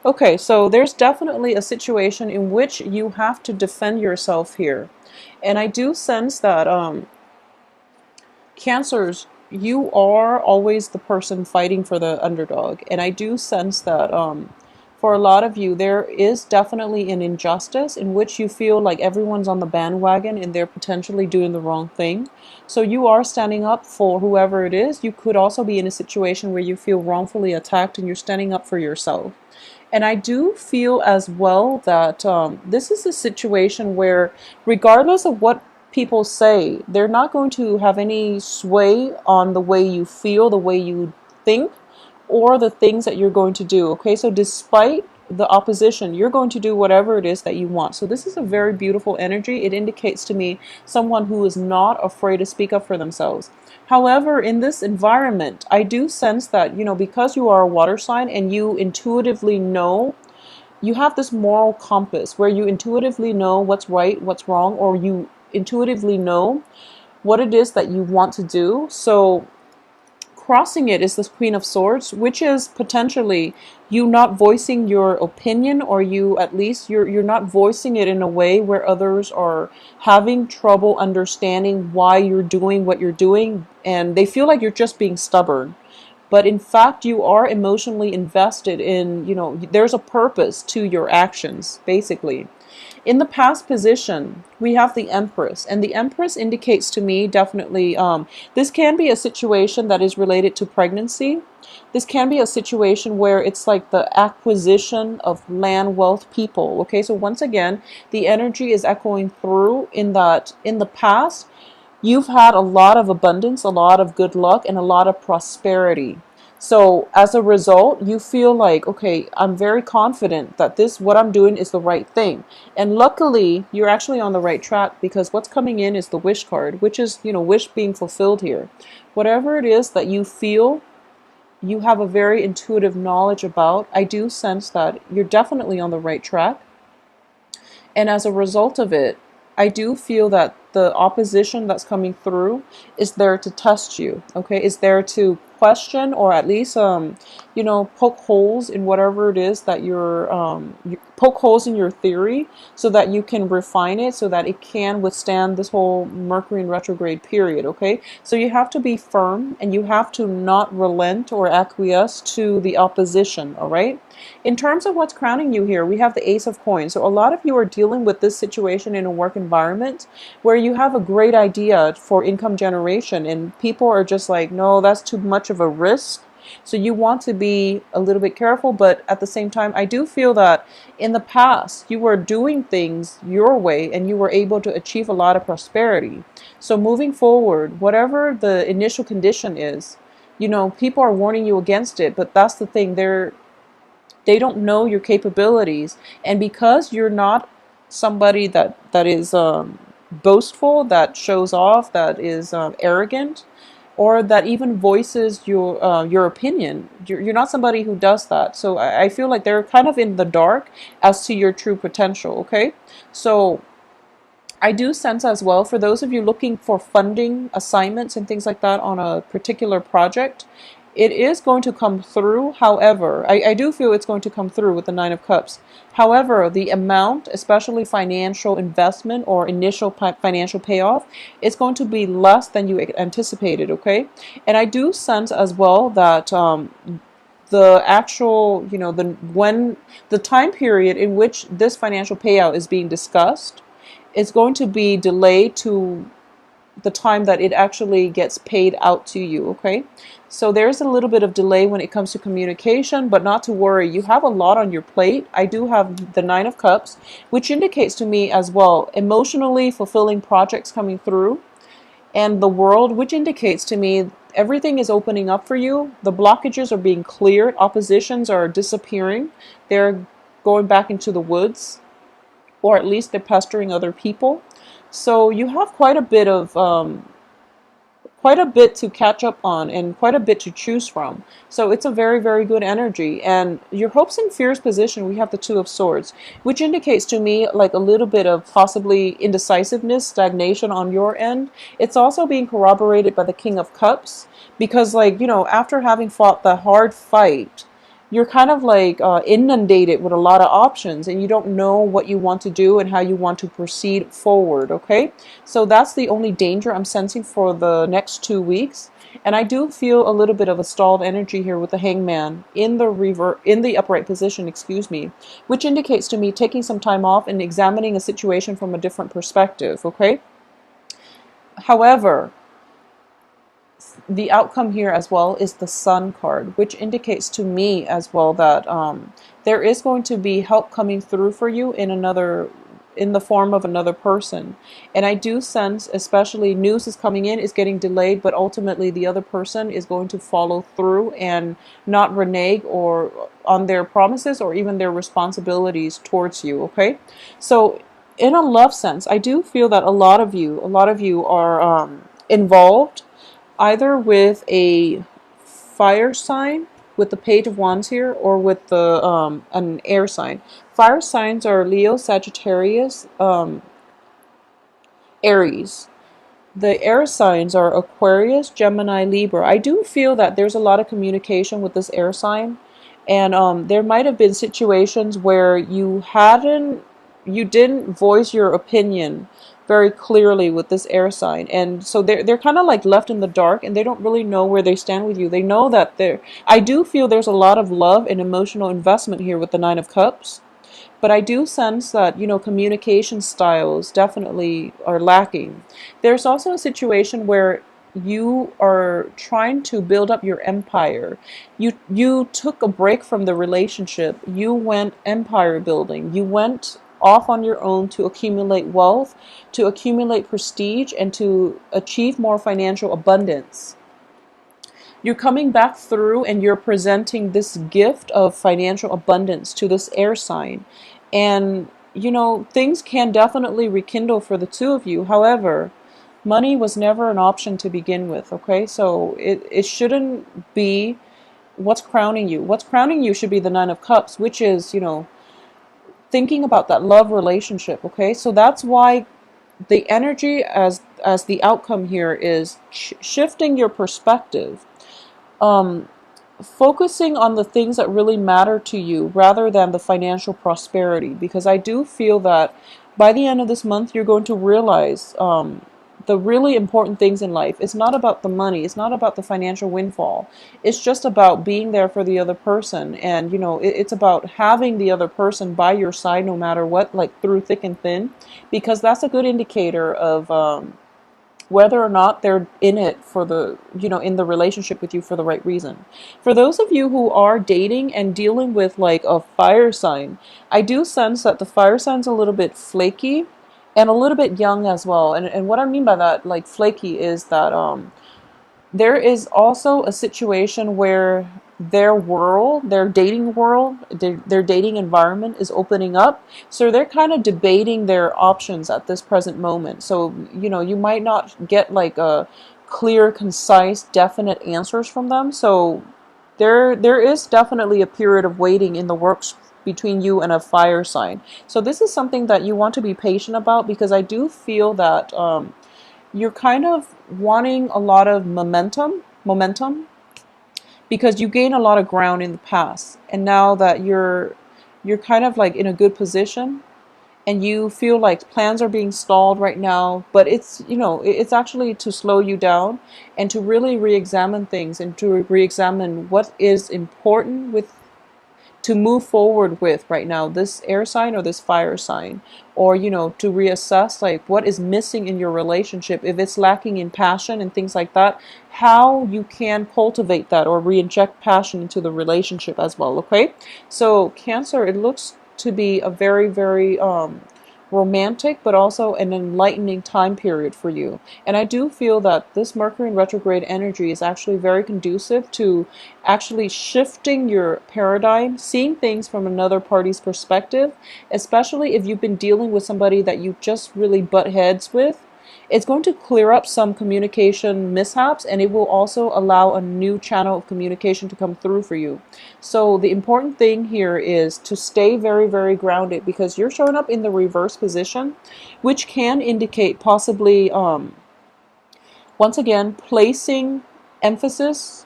Okay, so there's definitely a situation in which you have to defend yourself here. And I do sense that Cancers, you are always the person fighting for the underdog. And I do sense that for a lot of you, there is definitely an injustice in which you feel like everyone's on the bandwagon and they're potentially doing the wrong thing. So you are standing up for whoever it is. You could also be in a situation where you feel wrongfully attacked and you're standing up for yourself. And I do feel as well that this is a situation where, regardless of what people say, they're not going to have any sway on the way you feel, the way you think, or the things that you're going to do. Okay, so despite the opposition, you're going to do whatever it is that you want. So this is a very beautiful energy. It indicates to me someone who is not afraid to speak up for themselves. However, in this environment, I do sense that, because you are a water sign and you intuitively know, you have this moral compass where you intuitively know what's right, what's wrong, or you intuitively know what it is that you want to do. So crossing it is the Queen of Swords, which is potentially you not voicing your opinion, or you at least you're not voicing it in a way where others are having trouble understanding why you're doing what you're doing, and they feel like you're just being stubborn. But in fact, you are emotionally invested in, there's a purpose to your actions, basically. In the past position, we have the Empress, and the Empress indicates to me definitely this can be a situation that is related to pregnancy. This can be a situation where it's like the acquisition of land, wealth, people. Okay, so once again, the energy is echoing through in that in the past, you've had a lot of abundance, a lot of good luck, and a lot of prosperity. So as a result, you feel like, okay, I'm very confident that what I'm doing is the right thing. And luckily, you're actually on the right track, because what's coming in is the wish card, which is, wish being fulfilled here. Whatever it is that you feel you have a very intuitive knowledge about, I do sense that you're definitely on the right track. And as a result of it, I do feel that the opposition that's coming through is there to test you, okay? Is there to question, or at least poke holes in whatever it is that you poke holes in your theory, so that you can refine it, so that it can withstand this whole Mercury in retrograde period, okay? So you have to be firm, and you have to not relent or acquiesce to the opposition, all right? In terms of what's crowning you here, we have the Ace of Coins. So a lot of you are dealing with this situation in a work environment where you have a great idea for income generation, and people are just like, no, that's too much of a risk. So you want to be a little bit careful, but at the same time, I do feel that in the past, you were doing things your way and you were able to achieve a lot of prosperity. So moving forward, whatever the initial condition is, people are warning you against it, but that's the thing. They don't know your capabilities, and because you're not somebody that is boastful, that shows off, that is arrogant, or that even voices your opinion, you're not somebody who does that. So I feel like they're kind of in the dark as to your true potential. Okay, so I do sense as well, for those of you looking for funding assignments and things like that on a particular project, it is going to come through. However, I do feel it's going to come through with the Nine of Cups. However, the amount, especially financial investment or initial financial payoff, is going to be less than you anticipated, okay? And I do sense as well that the actual, when the time period in which this financial payout is being discussed, it's going to be delayed to the time that it actually gets paid out to you, okay? So there's a little bit of delay when it comes to communication, but not to worry. You have a lot on your plate. I do have the Nine of Cups, which indicates to me as well emotionally fulfilling projects coming through, and the World, which indicates to me everything is opening up for you. The blockages are being cleared. Oppositions are disappearing. They're going back into the woods, or at least they're pestering other people. So you have quite a bit to catch up on, and quite a bit to choose from. So it's a very, very good energy. And your hopes and fears position, we have the Two of Swords, which indicates to me like a little bit of possibly indecisiveness, stagnation on your end. It's also being corroborated by the King of Cups, because after having fought the hard fight, you're kind of like inundated with a lot of options, and you don't know what you want to do and how you want to proceed forward. Okay, so that's the only danger I'm sensing for the next 2 weeks. And I do feel a little bit of a stalled energy here with the hangman in the in the upright position, excuse me, which indicates to me taking some time off and examining a situation from a different perspective. Okay, however, the outcome here as well is the Sun card, which indicates to me as well that there is going to be help coming through for you in the form of another person. And I do sense, especially news is coming in, is getting delayed, but ultimately the other person is going to follow through and not renege or on their promises or even their responsibilities towards you. Okay, so in a love sense, I do feel that a lot of you are involved either with a fire sign with the Page of Wands here, or with the an air sign. Fire signs are Leo, Sagittarius, Aries. The air signs are Aquarius, Gemini, Libra. I do feel that there's a lot of communication with this air sign, and there might have been situations where you didn't voice your opinion very clearly with this air sign, and so they're kind of like left in the dark, and they don't really know where they stand with you. They know that I do feel there's a lot of love and emotional investment here with the Nine of Cups. But I do sense that, communication styles definitely are lacking. There's also a situation where you are trying to build up your empire. You took a break from the relationship. You went empire building. You went off on your own to accumulate wealth, to accumulate prestige, and to achieve more financial abundance. You're coming back through and you're presenting this gift of financial abundance to this air sign. And, things can definitely rekindle for the two of you. However, money was never an option to begin with, okay? So it shouldn't be what's crowning you. What's crowning you should be the Nine of Cups, which is, thinking about that love relationship, okay? So that's why the energy as the outcome here is shifting your perspective, um, focusing on the things that really matter to you rather than the financial prosperity. Because I do feel that by the end of this month, you're going to realize the really important things in life. It's not about the money. It's not about the financial windfall. It's just about being there for the other person. And, it's about having the other person by your side no matter what, like through thick and thin, because that's a good indicator of whether or not they're in it for in the relationship with you for the right reason. For those of you who are dating and dealing with like a fire sign, I do sense that the fire sign's a little bit flaky and a little bit young as well. And what I mean by that, like flaky, is that there is also a situation where their dating world, their dating environment is opening up. So they're kind of debating their options at this present moment. So, you might not get like a clear, concise, definite answers from them. So there is definitely a period of waiting in the works between you and a fire sign. So this is something that you want to be patient about, because I do feel that you're kind of wanting a lot of momentum, because you gain a lot of ground in the past, and now that you're kind of like in a good position, and you feel like plans are being stalled right now, but it's actually to slow you down and to really re-examine things, and to re-examine what is important to move forward with right now, this air sign or this fire sign, or to reassess like what is missing in your relationship, if it's lacking in passion and things like that, how you can cultivate that or re-inject passion into the relationship as well. Okay, so Cancer, it looks to be a very, very romantic, but also an enlightening time period for you. And I do feel that this Mercury in retrograde energy is actually very conducive to actually shifting your paradigm, seeing things from another party's perspective, especially if you've been dealing with somebody that you just really butt heads with. It's going to clear up some communication mishaps, and it will also allow a new channel of communication to come through for you. So the important thing here is to stay very, very grounded, because you're showing up in the reverse position, which can indicate possibly, once again, placing emphasis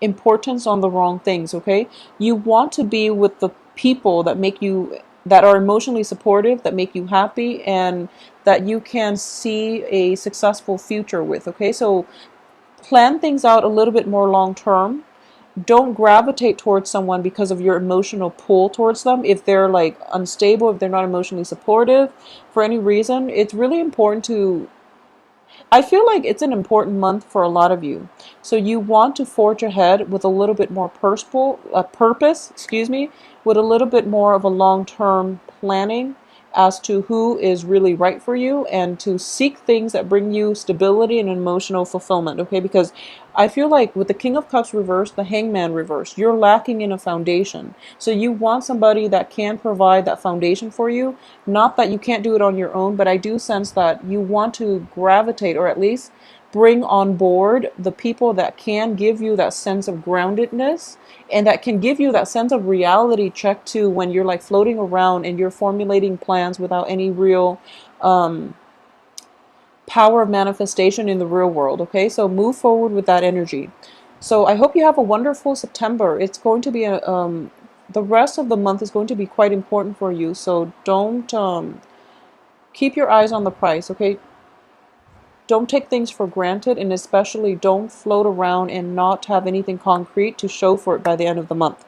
importance on the wrong things, okay? You want to be with the people that make you, that are emotionally supportive, that make you happy, and that you can see a successful future with, okay? So plan things out a little bit more long term. Don't gravitate towards someone because of your emotional pull towards them. If they're like unstable, if they're not emotionally supportive for any reason, it's really important to, I feel like it's an important month for a lot of you. So you want to forge ahead with a little bit more purpose, with a little bit more of a long-term planning as to who is really right for you, and to seek things that bring you stability and emotional fulfillment, okay? Because I feel like with the King of Cups reversed, the Hangman reversed, you're lacking in a foundation. So you want somebody that can provide that foundation for you. Not that you can't do it on your own, but I do sense that you want to gravitate, or at least bring on board, the people that can give you that sense of groundedness, and that can give you that sense of reality check too, when you're like floating around and you're formulating plans without any real power of manifestation in the real world, okay? So move forward with that energy. So I hope you have a wonderful September. It's going to be the rest of the month is going to be quite important for you. So don't keep your eyes on the price, okay? Don't take things for granted, and especially don't float around and not have anything concrete to show for it by the end of the month.